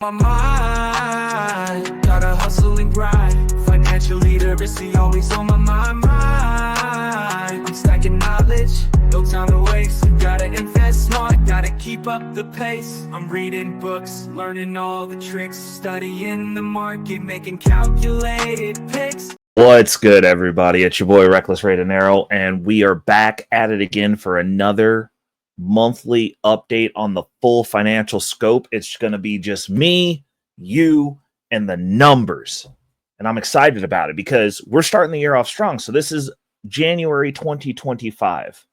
My mind, gotta hustle and grind. Financial literacy always on my mind. I'm stacking knowledge, no time to waste. Gotta invest smart, gotta keep up the pace. I'm reading books, learning all the tricks, studying the market, making calculated picks. What's good, everybody? It's your boy Reckless Ray Dinero, and we are back at it again for another monthly update on the full financial scope. It's going to be just me, you, and the numbers. And I'm excited about it because we're starting the year off strong. So this is January 2025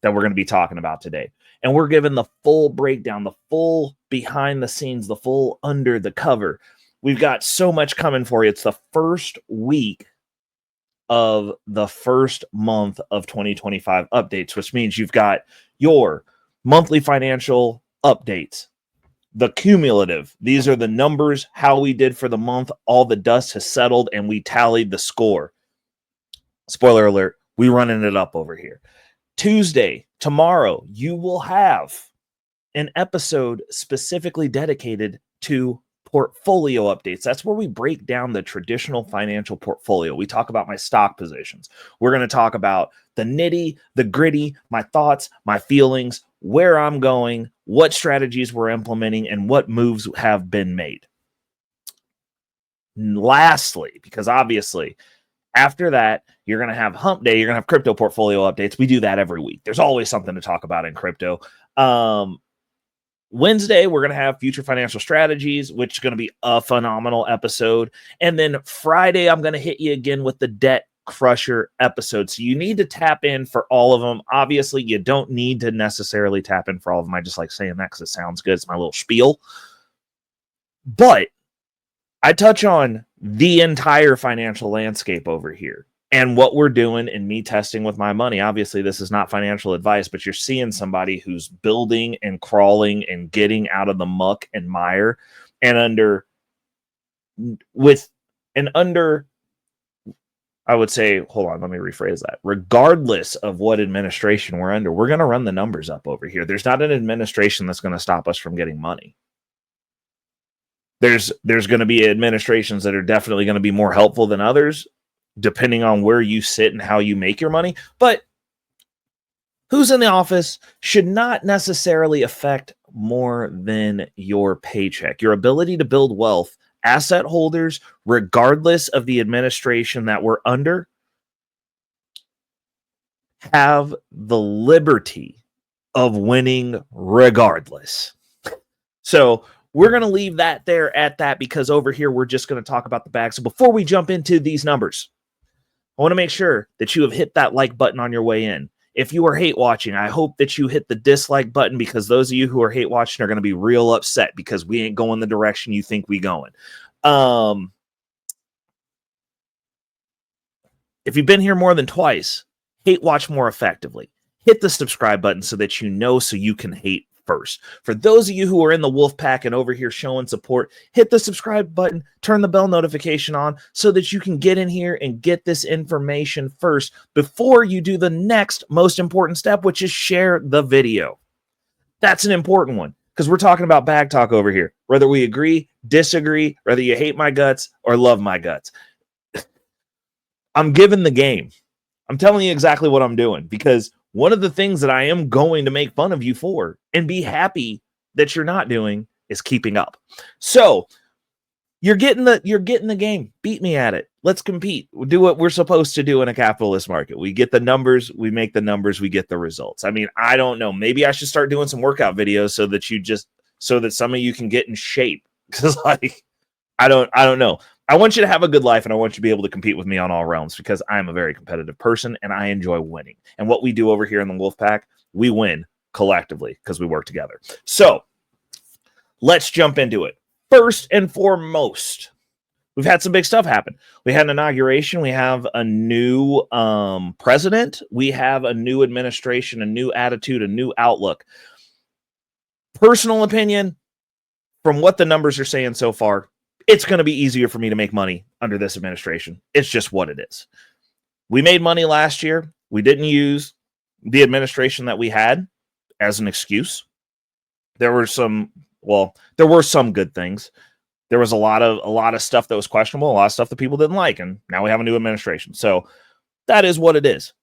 that we're going to be talking about today. And we're given the full breakdown, the full behind the scenes, the full under the cover. We've got so much coming for you. It's the first week of the first month of 2025 updates, which means you've got your monthly financial updates, the cumulative. These are the numbers, how we did for the month. All the dust has settled and we tallied the score. Spoiler alert, we running it up over here. Tuesday, tomorrow, you will have an episode specifically dedicated to portfolio updates. That's where we break down the traditional financial portfolio. We talk about my stock positions. We're going to talk about the nitty, the gritty, my thoughts, my feelings, where I'm going, what strategies we're implementing, and what moves have been made. And lastly, because obviously after that, you're going to have hump day, you're going to have crypto portfolio updates. We do that every week. There's always something to talk about in crypto. Wednesday, we're going to have future financial strategies, which is going to be a phenomenal episode. And then Friday, I'm going to hit you again with the debt crusher episode. So you need to tap in for all of them. Obviously, you don't need to necessarily tap in for all of them. I just like saying that because it sounds good. It's my little spiel. But I touch on the entire financial landscape over here. And what we're doing and me testing with my money. Obviously, this is not financial advice, but you're seeing somebody who's building and crawling and getting out of the muck and mire and I would say, hold on, let me rephrase that. Regardless of what administration we're under, we're going to run the numbers up over here. There's not an administration that's going to stop us from getting money. There's going to be administrations that are definitely going to be more helpful than others, depending on where you sit and how you make your money. But who's in the office should not necessarily affect more than your paycheck. Your ability to build wealth, asset holders, regardless of the administration that we're under, have the liberty of winning regardless. So we're going to leave that there at that because over here, we're just going to talk about the bag. So before we jump into these numbers, I want to make sure that you have hit that like button on your way in. If you are hate watching, I hope that you hit the dislike button because those of you who are hate watching are going to be real upset because we ain't going the direction you think we going. If you've been here more than twice, hate watch more effectively. Hit the subscribe button so that you know so you can hate first. For those of you who are in the wolf pack and over here showing support, hit the subscribe button, turn the bell notification on so that you can get in here and get this information first before you do the next most important step, which is share the video. That's an important one because we're talking about bag talk over here. Whether we agree, disagree, whether you hate my guts or love my guts. I'm giving the game. I'm telling you exactly what I'm doing because one of the things that I am going to make fun of you for and be happy that you're not doing is keeping up. So you're getting the game. Beat me at it. Let's compete. We'll do what we're supposed to do in a capitalist market. We get the numbers, we make the numbers, we get the results. I mean, I don't know. Maybe I should start doing some workout videos so that some of you can get in shape. Because I don't know. I want you to have a good life and I want you to be able to compete with me on all realms because I'm a very competitive person and I enjoy winning. And what we do over here in the Wolfpack, we win collectively because we work together. So let's jump into it. First and foremost, we've had some big stuff happen. We had an inauguration. We have a new president. We have a new administration, a new attitude, a new outlook. Personal opinion, from what the numbers are saying so far, it's going to be easier for me to make money under this administration. It's just what it is. We made money last year. We didn't use the administration that we had as an excuse. There were some Well, there were some good things. There was a lot of stuff that was questionable, a lot of stuff that people didn't like, and now we have a new administration. So that is what it is.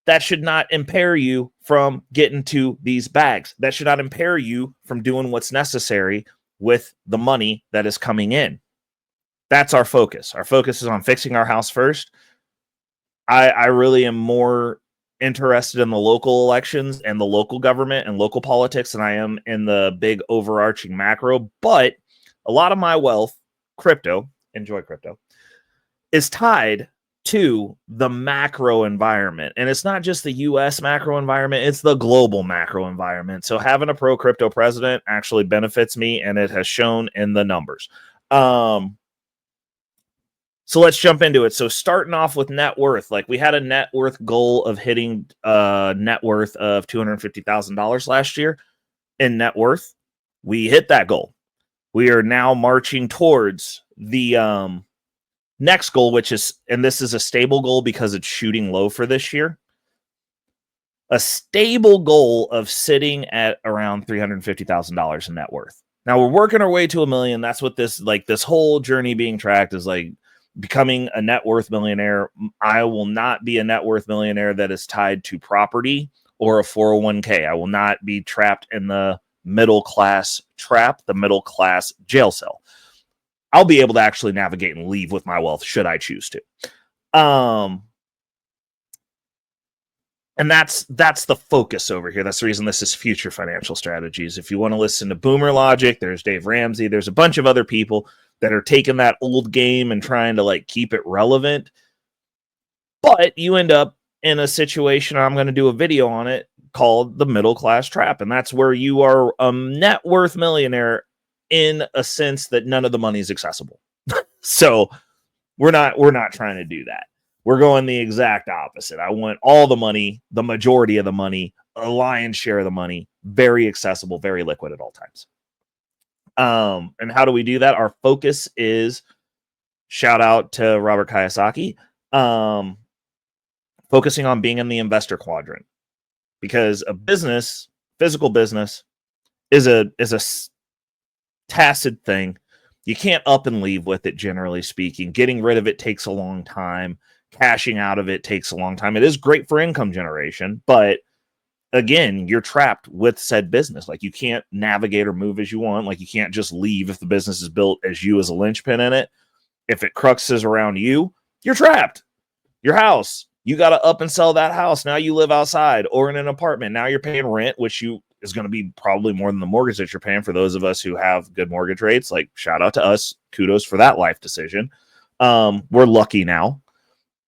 That should not impair you from getting to these bags. That should not impair you from doing what's necessary with the money that is coming in. That's our focus. Our focus is on fixing our house first. I really am more interested in the local elections and the local government and local politics than I am in the big overarching macro. But a lot of my wealth, crypto, enjoy crypto, is tied to the macro environment. And it's not just the US macro environment, it's the global macro environment. So having a pro crypto president actually benefits me, and it has shown in the numbers. So let's jump into it. So starting off with net worth, like we had a net worth goal of hitting net worth of $250,000 last year in net worth. We hit that goal. We are now marching towards the next goal, which is, and this is a stable goal because it's shooting low for this year, a stable goal of sitting at around $350,000 in net worth. Now we're working our way to $1 million. That's what this whole journey being tracked is, like becoming a net worth millionaire. I will not be a net worth millionaire that is tied to property or a 401k. I will not be trapped in the middle class trap, the middle class jail cell. I'll be able to actually navigate and leave with my wealth should I choose to. And that's the focus over here. That's the reason this is Future Financial Strategies. If you want to listen to Boomer Logic, there's Dave Ramsey, there's a bunch of other people that are taking that old game and trying to like keep it relevant. But you end up in a situation, I'm going to do a video on it, called the middle class trap. And that's where you are a net worth millionaire in a sense that none of the money is accessible. So we're not trying to do that. We're going the exact opposite. I want all the money, the majority of the money, a lion's share of the money, very accessible, very liquid at all times. And how do we do that? Our focus is, shout out to Robert Kiyosaki, focusing on being in the investor quadrant, because a business, physical business, is a tacit thing. You can't up and leave with it, generally speaking. Getting rid of it takes a long time. Cashing out of it takes a long time. It is great for income generation, but again, you're trapped with said business. Like you can't navigate or move as you want. Like you can't just leave if the business is built as you as a linchpin in it. If it cruxes around you, you're trapped. Your house, you got to up and sell that house. Now you live outside or in an apartment. Now you're paying rent, which is going to be probably more than the mortgage that you're paying. For those of us who have good mortgage rates, like shout out to us. Kudos for that life decision. We're lucky now.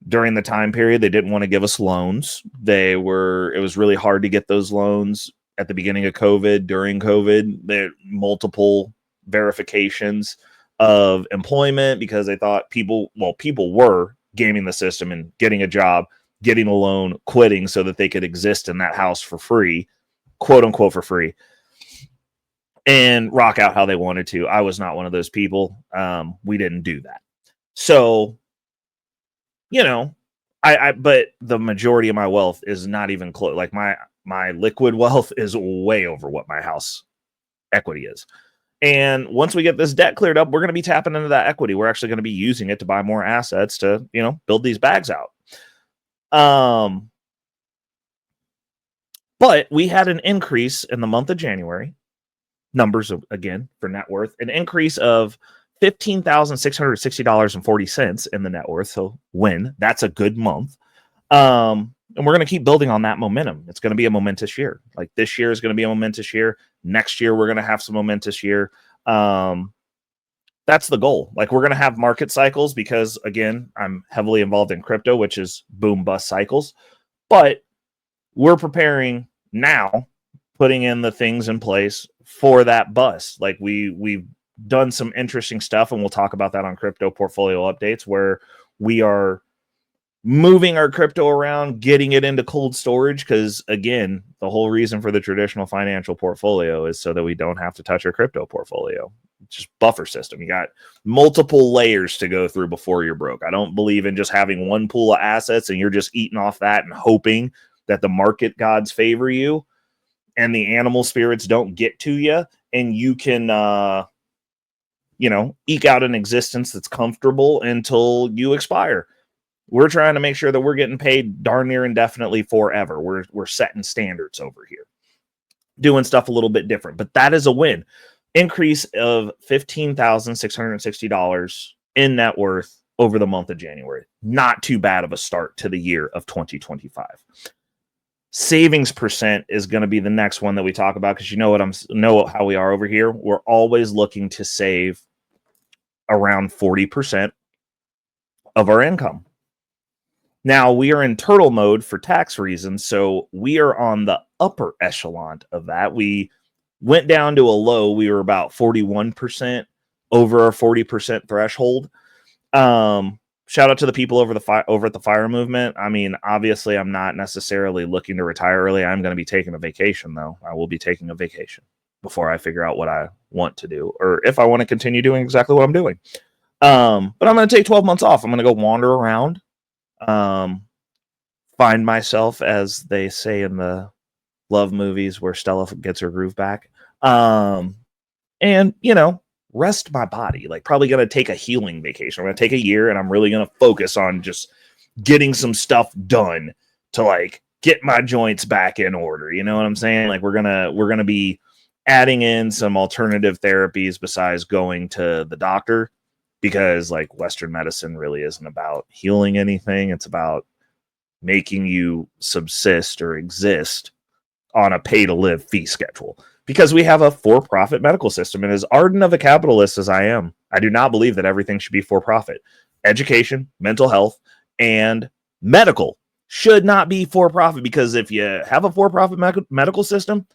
During the time period, they didn't want to give us loans. It was really hard to get those loans at the beginning of COVID, during COVID. There multiple verifications of employment because they thought people were gaming the system and getting a job, getting a loan, quitting so that they could exist in that house for free, quote unquote, for free, and rock out how they wanted to. I was not one of those people. We didn't do that. So, but the majority of my wealth is not even close. Like my liquid wealth is way over what my house equity is. And once we get this debt cleared up, we're going to be tapping into that equity. We're actually going to be using it to buy more assets to, build these bags out. But we had an increase in the month of January, numbers again for net worth, an increase of $15,660.40 in the net worth. So that's a good month. And we're going to keep building on that momentum. It's going to be a momentous year. Like this year is going to be a momentous year. Next year, we're going to have some momentous year. That's the goal. Like we're going to have market cycles because again, I'm heavily involved in crypto, which is boom bust cycles, but we're preparing now, putting in the things in place for that bust. Like we've done some interesting stuff, and we'll talk about that on crypto portfolio updates, where we are moving our crypto around, getting it into cold storage. Because again, the whole reason for the traditional financial portfolio is so that we don't have to touch our crypto portfolio. It's just buffer system. You got multiple layers to go through before you're broke. I don't believe in just having one pool of assets and you're just eating off that and hoping that the market gods favor you and the animal spirits don't get to you and you can, eke out an existence that's comfortable until you expire. We're trying to make sure that we're getting paid darn near indefinitely forever. We're setting standards over here, doing stuff a little bit different, but that is a win. Increase of $15,660 in net worth over the month of January. Not too bad of a start to the year of 2025. Savings percent is going to be the next one that we talk about, because know how we are over here. We're always looking to save around 40% of our income. Now, we are in turtle mode for tax reasons, so we are on the upper echelon of that. We went down to a low. We were about 41% over our 40% threshold. Shout out to the people over at the FIRE movement. I mean, obviously, I'm not necessarily looking to retire early. I'm going to be taking a vacation, though. I will be taking a vacation before I figure out what I want to do, or if I want to continue doing exactly what I'm doing. But I'm going to take 12 months off. I'm going to go wander around, find myself, as they say in the love movies where Stella gets her groove back, and rest my body. Like, probably going to take a healing vacation. I'm going to take a year, and I'm really going to focus on just getting some stuff done to like get my joints back in order. You know what I'm saying? Like, we're going to be adding in some alternative therapies besides going to the doctor, because like Western medicine really isn't about healing anything. It's about making you subsist or exist on a pay to live fee schedule, because we have a for-profit medical system. And as ardent of a capitalist as I am, I do not believe that everything should be for profit. Education, mental health, and medical should not be for profit, because if you have a for-profit medical system,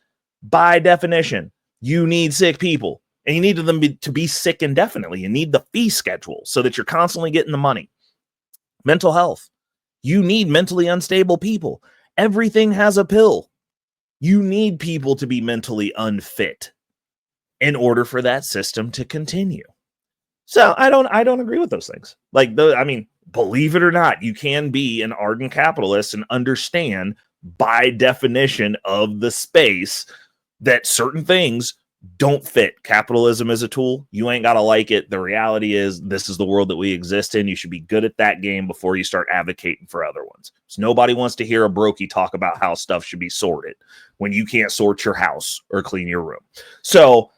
by definition, you need sick people, and you need them to be sick indefinitely. You need the fee schedule so that you're constantly getting the money. Mental health, you need mentally unstable people. Everything has a pill. You need people to be mentally unfit in order for that system to continue. So I don't agree with those things. Like, believe it or not, you can be an ardent capitalist and understand by definition of the space that certain things don't fit. Capitalism is a tool. You ain't got to like it. The reality is, this is the world that we exist in. You should be good at that game before you start advocating for other ones. So nobody wants to hear a brokey talk about how stuff should be sorted when you can't sort your house or clean your room. So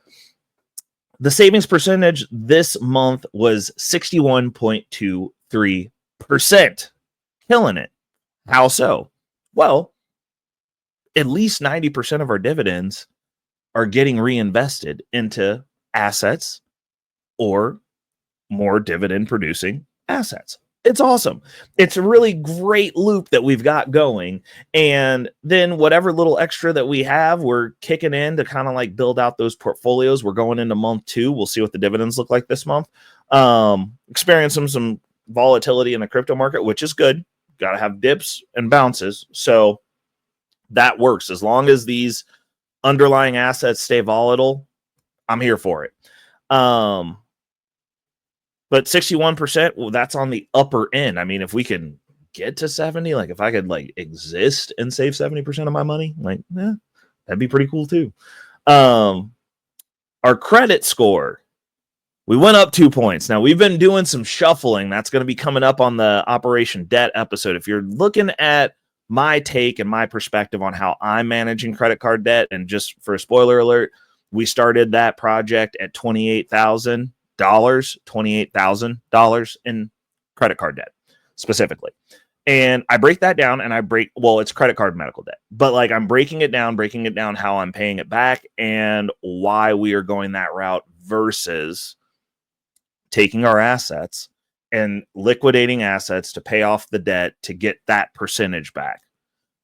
the savings percentage this month was 61.23%. Killing it. How so? Well, at least 90% of our dividends are getting reinvested into assets or more dividend producing assets. It's awesome. It's a really great loop that we've got going. And then whatever little extra that we have, we're kicking in to kind of like build out those portfolios. We're going into month 2. We'll see what the dividends look like this month. Experiencing some volatility in the crypto market, which is good. Got to have dips and bounces. So that works. As long as these underlying assets stay volatile, I'm here for it. But 61%, well, that's on the upper end. I mean, if we can get to 70, like if I could like exist and save 70% of my money, like, that'd be pretty cool too. Our credit score, we went up 2 points. Now, we've been doing some shuffling. That's going to be coming up on the Operation Debt episode. If you're looking at my take and my perspective on how I'm managing credit card debt, and just for a spoiler alert, we started that project at $28,000 in credit card debt specifically. And I break that down, and it's credit card medical debt, but like I'm breaking it down how I'm paying it back and why we are going that route versus taking our assets and liquidating assets to pay off the debt to get that percentage back.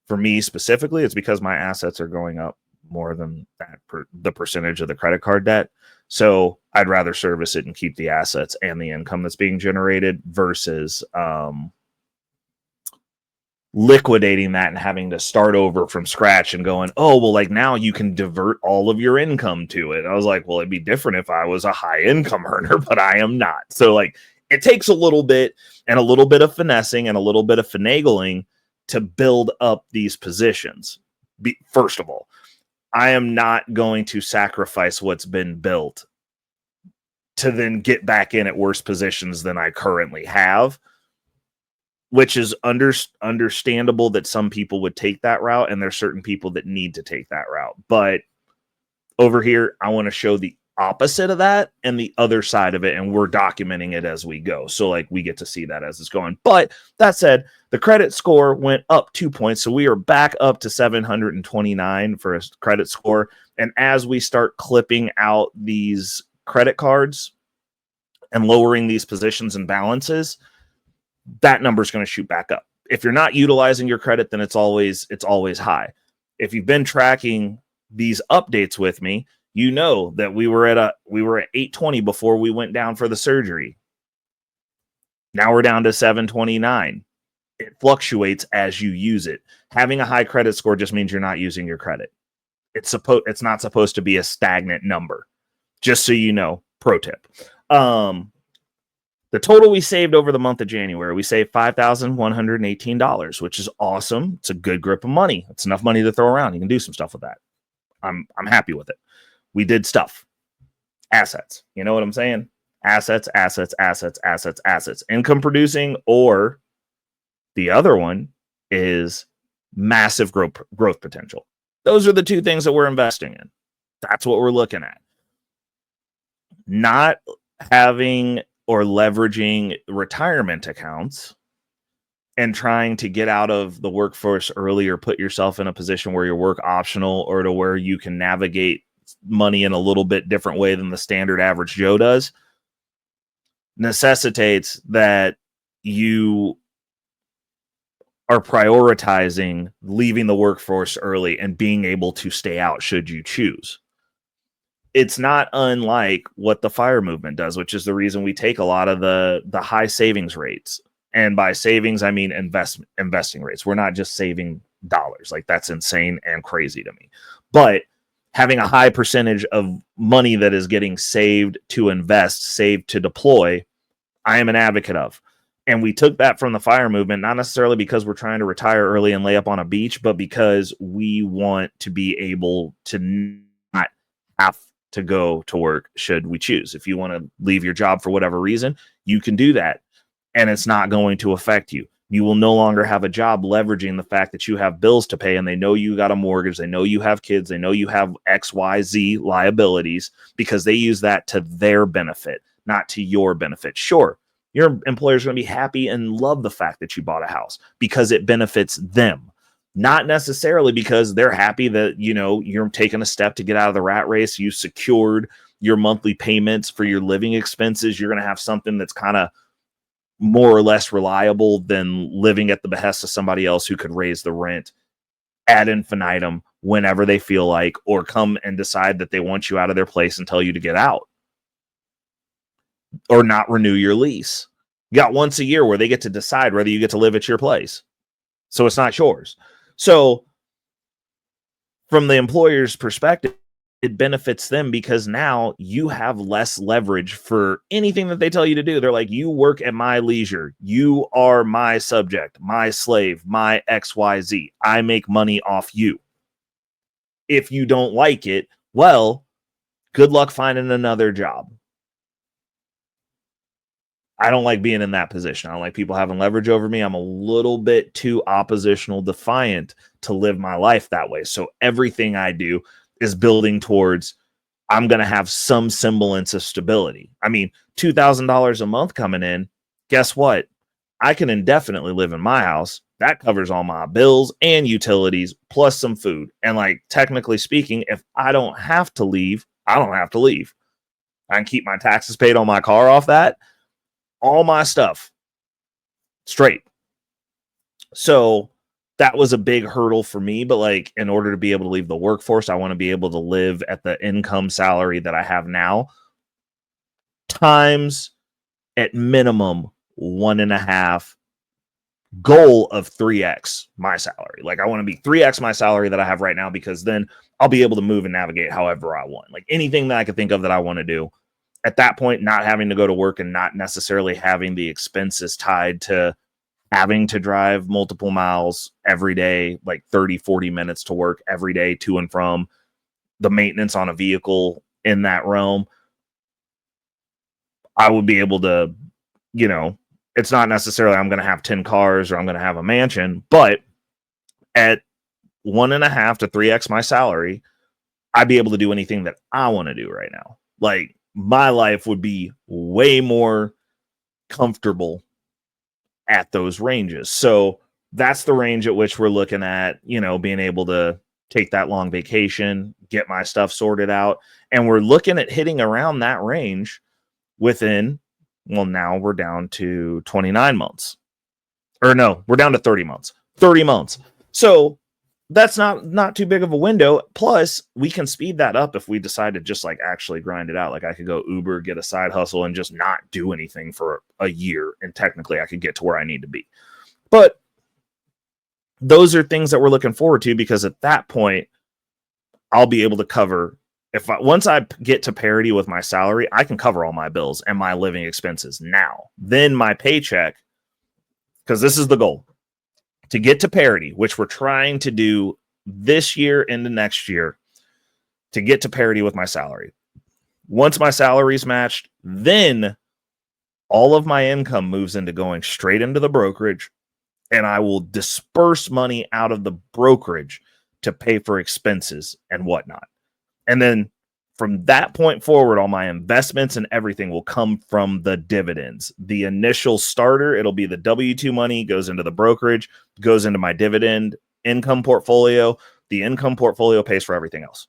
For me specifically, it's because my assets are going up more than that the percentage of the credit card debt. So I'd rather service it and keep the assets and the income that's being generated versus liquidating that and having to start over from scratch and going, oh, well, like now you can divert all of your income to it. I was like, well, it'd be different if I was a high income earner, but I am not. So like it takes a little bit of finessing and a little bit of finagling to build up these positions. First of all, I am not going to sacrifice what's been built to then get back in at worse positions than I currently have, which is understandable that some people would take that route, and there's certain people that need to take that route. But over here, I want to show the opposite of that and the other side of it, and we're documenting it as we go. So like we get to see that as it's going. But that said, the credit score went up 2 points. So we are back up to 729 for a credit score. And as we start clipping out these credit cards and lowering these positions and balances, that number is going to shoot back up. If you're not utilizing your credit, then it's always high. If you've been tracking these updates with me, you know that we were at 820 before we went down for the surgery. Now we're down to 729. It fluctuates as you use it. Having a high credit score just means you're not using your credit. It's not supposed to be a stagnant number. Just so you know, pro tip. The total we saved over the month of January, we saved $5,118, which is awesome. It's a good grip of money. It's enough money to throw around. You can do some stuff with that. I'm happy with it. We did stuff. Assets. You know what I'm saying? Assets. Income producing, or the other one is massive growth potential. Those are the two things that we're investing in. That's what we're looking at. Not having or leveraging retirement accounts and trying to get out of the workforce early or put yourself in a position where you're work optional or to where you can navigate money in a little bit different way than the standard average Joe does, necessitates that you are prioritizing leaving the workforce early and being able to stay out should you choose. It's not unlike what the FIRE movement does, which is the reason we take a lot of the high savings rates. And by savings, I mean investing rates. We're not just saving dollars. Like, that's insane and crazy to me. But having a high percentage of money that is getting saved to invest, saved to deploy, I am an advocate of. And we took that from the FIRE movement, not necessarily because we're trying to retire early and lay up on a beach, but because we want to be able to not have to go to work should we choose. If you want to leave your job for whatever reason, you can do that. And it's not going to affect you. You will no longer have a job leveraging the fact that you have bills to pay and they know you got a mortgage. They know you have kids. They know you have XYZ liabilities because they use that to their benefit, not to your benefit. Sure, your employer is going to be happy and love the fact that you bought a house because it benefits them, not necessarily because they're happy that, you know, you're taking a step to get out of the rat race. You secured your monthly payments for your living expenses. You're going to have something that's kind of more or less reliable than living at the behest of somebody else who could raise the rent ad infinitum whenever they feel like, or come and decide that they want you out of their place and tell you to get out or not renew your lease. You got once a year where they get to decide whether you get to live at your place. So it's not yours. So from the employer's perspective, it benefits them because now you have less leverage for anything that they tell you to do. They're like, you work at my leisure. You are my subject, my slave, my XYZ. I make money off you. If you don't like it, well, good luck finding another job. I don't like being in that position. I don't like people having leverage over me. I'm a little bit too oppositional defiant to live my life that way. So everything I do is building towards, I'm going to have some semblance of stability. I mean, $2,000 a month coming in, guess what? I can indefinitely live in my house. That covers all my bills and utilities, plus some food. And like, technically speaking, if I don't have to leave, I don't have to leave. I can keep my taxes paid on my car off that. All my stuff straight. So that was a big hurdle for me, but like, in order to be able to leave the workforce, I want to be able to live at the income salary that I have now, times at minimum 1.5, goal of 3x my salary. Like, I want to be 3x my salary that I have right now, because then I'll be able to move and navigate however I want. Like, anything that I could think of that I want to do at that point, not having to go to work and not necessarily having the expenses tied to having to drive multiple miles every day, like 30, 40 minutes to work every day to and from, the maintenance on a vehicle in that realm, I would be able to, you know, it's not necessarily I'm going to have 10 cars or I'm going to have a mansion, but at 1.5 to 3x my salary, I'd be able to do anything that I want to do right now. Like, my life would be way more comfortable at those ranges. So that's the range at which we're looking at, you know, being able to take that long vacation, get my stuff sorted out. And we're looking at hitting around that range within, well, now we're down to 29 months. Or no, we're down to 30 months. 30 months. So that's not too big of a window. Plus, we can speed that up if we decide to just like actually grind it out. Like, I could go Uber, get a side hustle, and just not do anything for a year. And technically, I could get to where I need to be. But those are things that we're looking forward to, because at that point, I'll be able to cover. Once I get to parity with my salary, I can cover all my bills and my living expenses now. Then my paycheck, because this is the goal, to get to parity, which we're trying to do this year into next year, to get to parity with my salary. Once my salary is matched, then all of my income moves into going straight into the brokerage, and I will disperse money out of the brokerage to pay for expenses and whatnot. And then from that point forward, all my investments and everything will come from the dividends. The initial starter, it'll be the W-2 money, goes into the brokerage, goes into my dividend income portfolio. The income portfolio pays for everything else.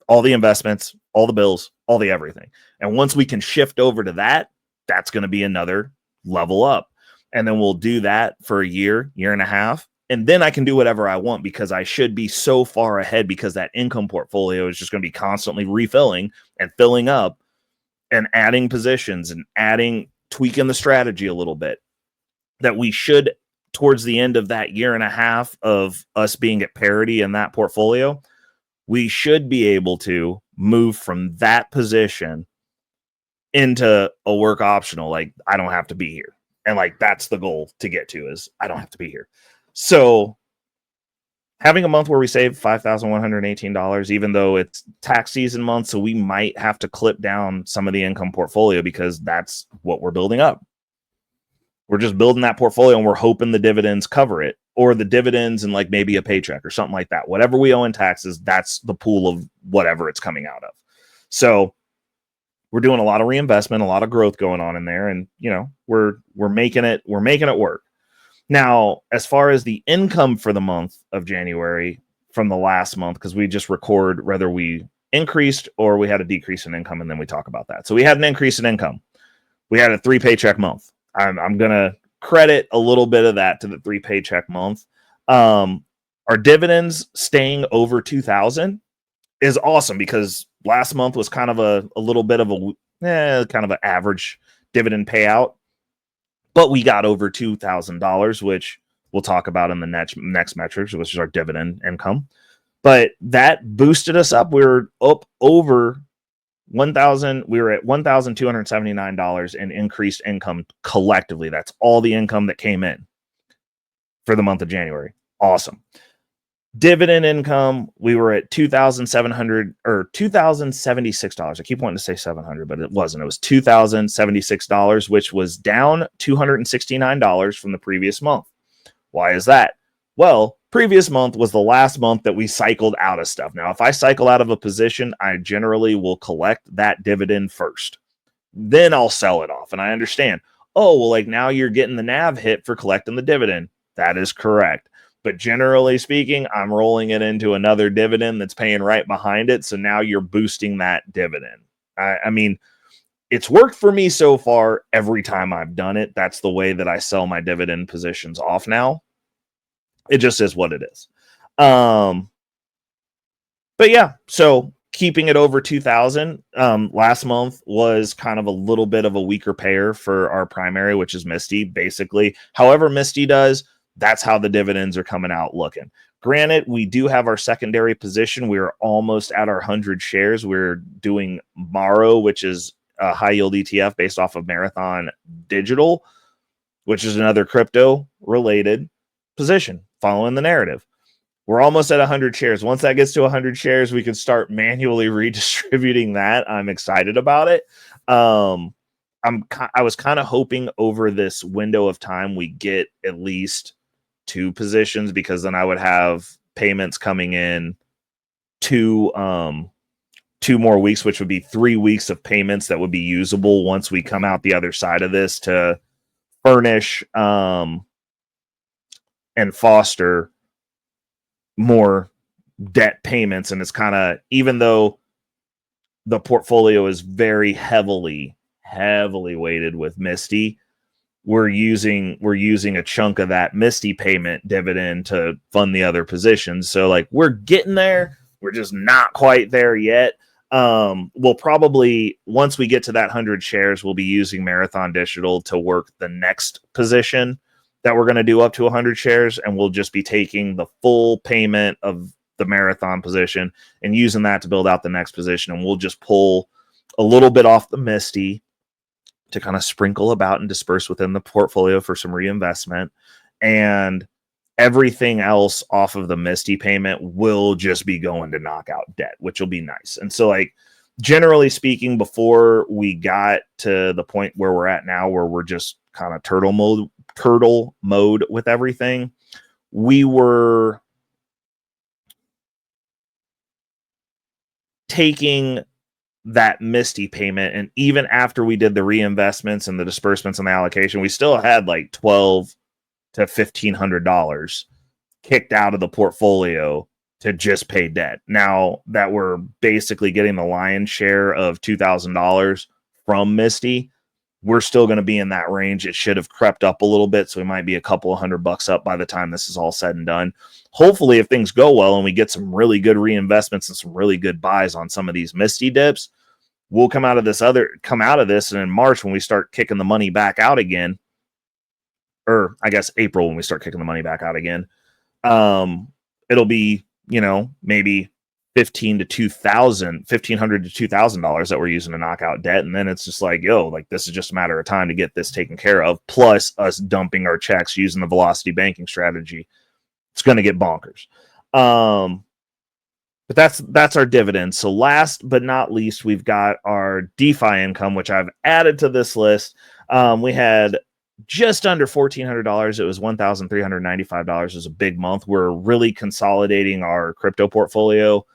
All the investments, all the bills, all the everything. And once we can shift over to that, that's going to be another level up. And then we'll do that for a year, year and a half. And then I can do whatever I want, because I should be so far ahead, because that income portfolio is just going to be constantly refilling and filling up and adding positions and tweaking the strategy a little bit, that we should, towards the end of that year and a half of us being at parity in that portfolio, we should be able to move from that position into a work optional. Like, I don't have to be here. And like, that's the goal to get to, is I don't have to be here. So having a month where we save $5,118, even though it's tax season month, so we might have to clip down some of the income portfolio, because that's what we're building up. We're just building that portfolio, and we're hoping the dividends cover it, or the dividends and like maybe a paycheck or something like that. Whatever we owe in taxes, that's the pool of whatever it's coming out of. So we're doing a lot of reinvestment, a lot of growth going on in there, and you know, we're making it work. Now, as far as the income for the month of January from the last month, because we just record whether we increased or we had a decrease in income, and then we talk about that. So we had an increase in income. We had a 3 paycheck month. I'm going to credit a little bit of that to the 3 paycheck month. Our dividends staying over 2,000 is awesome, because last month was kind of a little bit of kind of an average dividend payout. But we got over $2,000, which we'll talk about in the next metrics, which is our dividend income. But that boosted us up. We were up over 1,000. We were at $1,279 in increased income collectively. That's all the income that came in for the month of January. Awesome. Dividend income, we were at $2,700 or $2,076. I keep wanting to say 700, but it wasn't. It was $2,076, which was down $269 from the previous month. Why is that? Well, previous month was the last month that we cycled out of stuff. Now, if I cycle out of a position, I generally will collect that dividend first. Then I'll sell it off. And I understand, oh, well, like now you're getting the NAV hit for collecting the dividend. That is correct. But generally speaking, I'm rolling it into another dividend that's paying right behind it. So now you're boosting that dividend. I mean, it's worked for me so far every time I've done it. That's the way that I sell my dividend positions off now. It just is what it is. But yeah, so keeping it over 2,000 last month was kind of a little bit of a weaker pair for our primary, which is Misty. Basically, however Misty does, that's how the dividends are coming out looking. Granted, we do have our secondary position. We're almost at our 100 shares. We're doing Maro, which is a high yield ETF based off of Marathon Digital, which is another crypto related position following the narrative. We're almost at 100 shares. Once that gets to 100 shares, we can start manually redistributing that. I'm excited about it. I was kind of hoping over this window of time we get at least 2 positions, because then I would have payments coming in 2 more weeks, which would be 3 weeks of payments that would be usable once we come out the other side of this to furnish and foster more debt payments. And it's kind of, even though the portfolio is very heavily weighted with Misty, we're using a chunk of that Misty payment dividend to fund the other positions. So like, we're getting there. We're just not quite there yet. We'll probably, once we get to that 100 shares, we'll be using Marathon Digital to work the next position that we're going to do up to 100 shares. And we'll just be taking the full payment of the Marathon position and using that to build out the next position. And we'll just pull a little bit off the Misty to kind of sprinkle about and disperse within the portfolio for some reinvestment. And everything else off of the Misty payment will just be going to knock out debt, which will be nice. And so, like, generally speaking, before we got to the point where we're at now, where we're just kind of turtle mode with everything, we were taking that Misty payment, and even after we did the reinvestments and the disbursements and the allocation, we still had like $1,200 to $1,500 kicked out of the portfolio to just pay debt. Now that we're basically getting the lion's share of $2,000 from Misty, we're still going to be in that range. It should have crept up a little bit, so we might be a couple of $100 up by the time this is all said and done. Hopefully, if things go well and we get some really good reinvestments and some really good buys on some of these Misty dips, we'll come out of this, and in March, when we start kicking the money back out again, or I guess April, when we start kicking the money back out again, it'll be, maybe $1,500 to $2,000 that we're using to knock out debt. And then it's just like, this is just a matter of time to get this taken care of, plus us dumping our checks using the velocity banking strategy. It's going to get bonkers. But that's our dividends. So last but not least, we've got our DeFi income, which I've added to this list. We had just under $1,400. It was $1,395. It was a big month. We're really consolidating our crypto portfolio,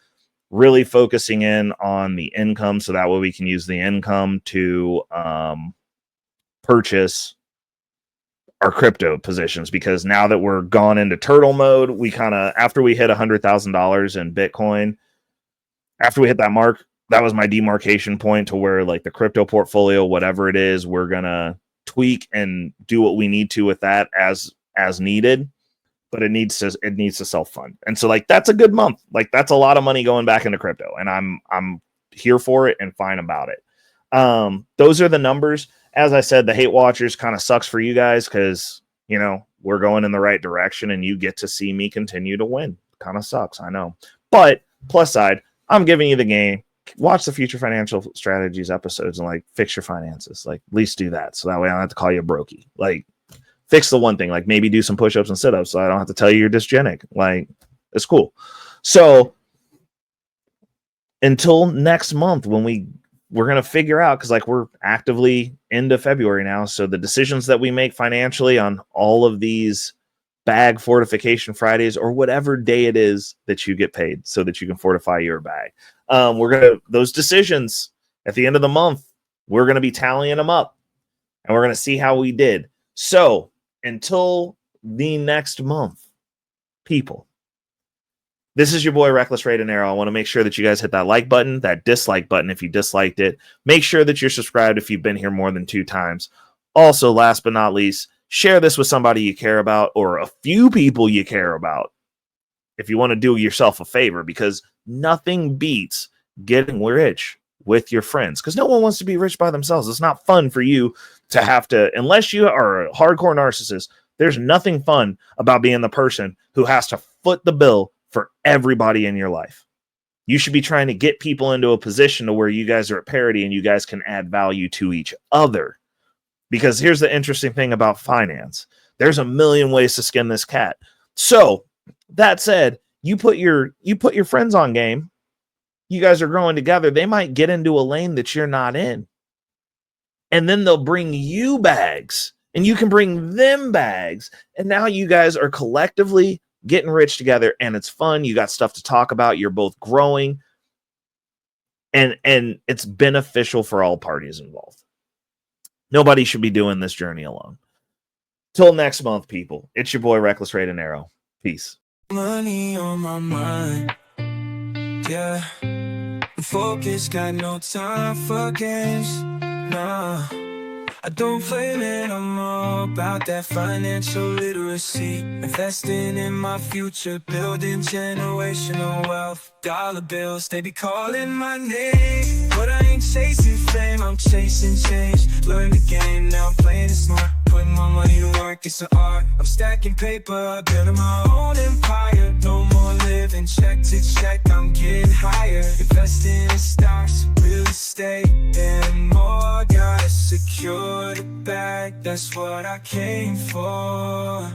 really focusing in on the income, so that way we can use the income to purchase our crypto positions. Because now that we're gone into turtle mode, we kind of, after we hit $100,000 in Bitcoin, after we hit that mark, that was my demarcation point to where, like, the crypto portfolio, whatever it is, we're gonna tweak and do what we need to with that as needed, but it needs to self-fund. And so, like, that's a good month. Like, that's a lot of money going back into crypto, and I'm here for it and fine about it. Those are the numbers. As I said, the hate watchers kind of sucks for you guys, because we're going in the right direction and you get to see me continue to win. Kind of sucks, I know. But plus side, I'm giving you the game. Watch the Future Financial Strategies episodes and, like, fix your finances. Like, at least do that, so that way I don't have to call you a brokey. Like, fix the one thing, like maybe do some push-ups and sit-ups, so I don't have to tell you you're dysgenic. Like, it's cool. So until next month, when we're going to figure out, because, like, we're actively into February now, so the decisions that we make financially on all of these bag fortification Fridays, or whatever day it is that you get paid so that you can fortify your bag, those decisions at the end of the month, we're going to be tallying them up, and we're going to see how we did. So until the next month, people, this is your boy Reckless Raidinero. I want to make sure that you guys hit that like button, that dislike button if you disliked it. Make sure that you're subscribed if you've been here more than 2 times. Also, last but not least, share this with somebody you care about, or a few people you care about, if you want to do yourself a favor, because nothing beats getting rich with your friends, because no one wants to be rich by themselves. It's not fun for you to have to, unless you are a hardcore narcissist, there's nothing fun about being the person who has to foot the bill for everybody in your life. You should be trying to get people into a position to where you guys are at parity and you guys can add value to each other. Because here's the interesting thing about finance. There's a million ways to skin this cat. So that said, You put your friends on game. You guys are growing together. They might get into a lane that you're not in. And then they'll bring you bags and you can bring them bags. And now you guys are collectively getting rich together and it's fun. You got stuff to talk about. You're both growing and it's beneficial for all parties involved. Nobody should be doing this journey alone. Till next month, people. It's your boy, Reckless Ray Dinero. Peace. Money on my mind. Yeah. Focus, got no time for games. Nah, I don't play it, I'm all about that financial literacy. Investing in my future, building generational wealth. Dollar bills, they be calling my name, but I ain't chasing fame, I'm chasing change. Learn the game, now I'm playing it smart. Putting my money to work, it's an art. I'm stacking paper, building my own empire. No more living check to check, I'm getting higher. Investing in stocks, real estate, and more. Gotta secure the bag, that's what I came for.